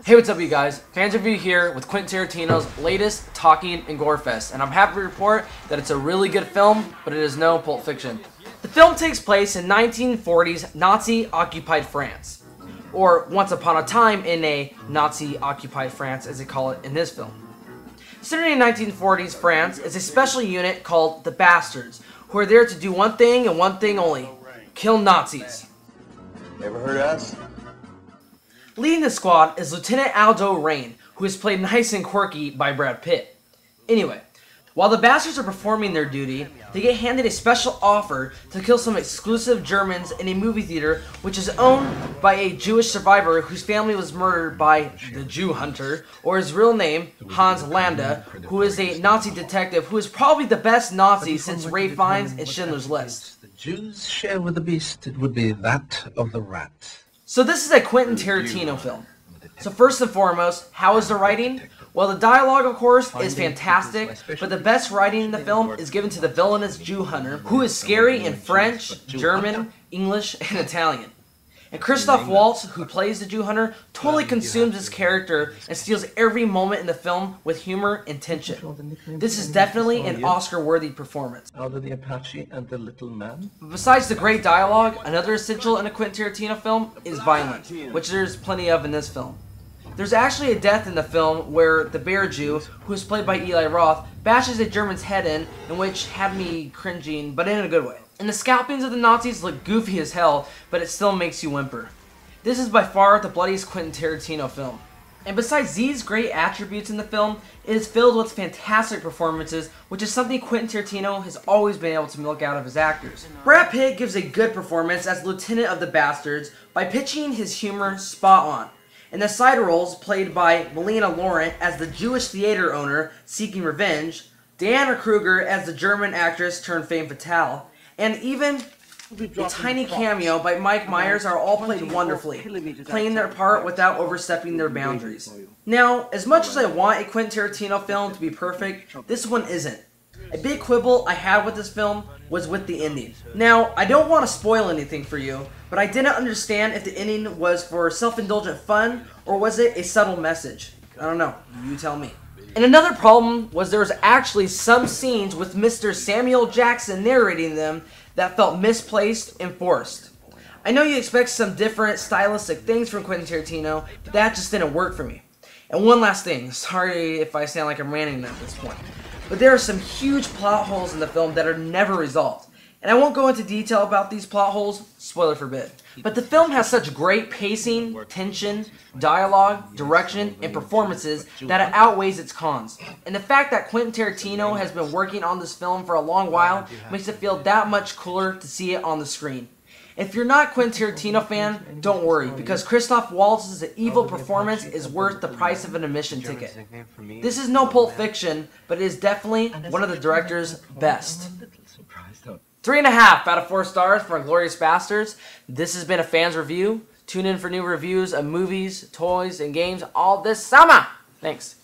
Hey, what's up you guys? Fans Review here with Quentin Tarantino's latest Talking and Gore Fest, and I'm happy to report that it's a really good film, but it is no Pulp Fiction. The film takes place in 1940s Nazi-occupied France, or once upon a time in a Nazi-occupied France as they call it in this film. Centered in 1940s France is a special unit called the Basterds, who are there to do one thing and one thing only: kill Nazis. Ever heard of us? Leading the squad is Lieutenant Aldo Rain, who is played nice and quirky by Brad Pitt. Anyway, while the Bastards are performing their duty, they get handed a special offer to kill some exclusive Germans in a movie theater which is owned by a Jewish survivor whose family was murdered by the Jew Hunter, or his real name, Hans Landa, who is a Nazi detective who is probably the best Nazi since Ray Fiennes and Schindler's List. The Jews share with the beast, it would be that of the rat. So this is a Quentin Tarantino film. So first and foremost, how is the writing? Well, the dialogue, of course, is fantastic, but the best writing in the film is given to the villainous Jew Hunter, who is scary in French, German, English, and Italian. And Christoph Waltz, who plays the Jew Hunter, totally consumes his character and steals every moment in the film with humor and tension. This is definitely an Oscar-worthy performance. Out of the Apache and the little man. But besides the great dialogue, another essential in a Quentin Tarantino film is violence, which there's plenty of in this film. There's actually a death in the film where the Bear Jew, who is played by Eli Roth, bashes a German's head in which had me cringing, but in a good way. And the scalpings of the Nazis look goofy as hell, but it still makes you whimper. This is by far the bloodiest Quentin Tarantino film. And besides these great attributes in the film, it is filled with fantastic performances, which is something Quentin Tarantino has always been able to milk out of his actors. Brad Pitt gives a good performance as Lieutenant of the Bastards by pitching his humor spot on. And the side roles played by Melina Laurent as the Jewish theater owner seeking revenge, Diana Kruger as the German actress turned femme fatale, and even a tiny cameo by Mike Myers are all played wonderfully, playing their part without overstepping their boundaries. Now, as much as I want a Quentin Tarantino film to be perfect, this one isn't. A big quibble I had with this film was with the ending. Now, I don't want to spoil anything for you, but I didn't understand if the ending was for self-indulgent fun or was it a subtle message. I don't know, you tell me. And another problem was there was actually some scenes with Mr. Samuel Jackson narrating them that felt misplaced and forced. I know you expect some different stylistic things from Quentin Tarantino, but that just didn't work for me. And one last thing, sorry if I sound like I'm ranting at this point, but there are some huge plot holes in the film that are never resolved. And I won't go into detail about these plot holes, spoiler forbid. But the film has such great pacing, tension, dialogue, direction, and performances that it outweighs its cons. And the fact that Quentin Tarantino has been working on this film for a long while makes it feel that much cooler to see it on the screen. If you're not a Quentin Tarantino fan, don't worry, because Christoph Waltz's evil performance is worth the price of an admission ticket. This is no Pulp Fiction, but it is definitely one of the director's best. 3.5 out of 4 stars for Inglourious Basterds. This has been a Fans Review. Tune in for new reviews of movies, toys, and games all this summer. Thanks.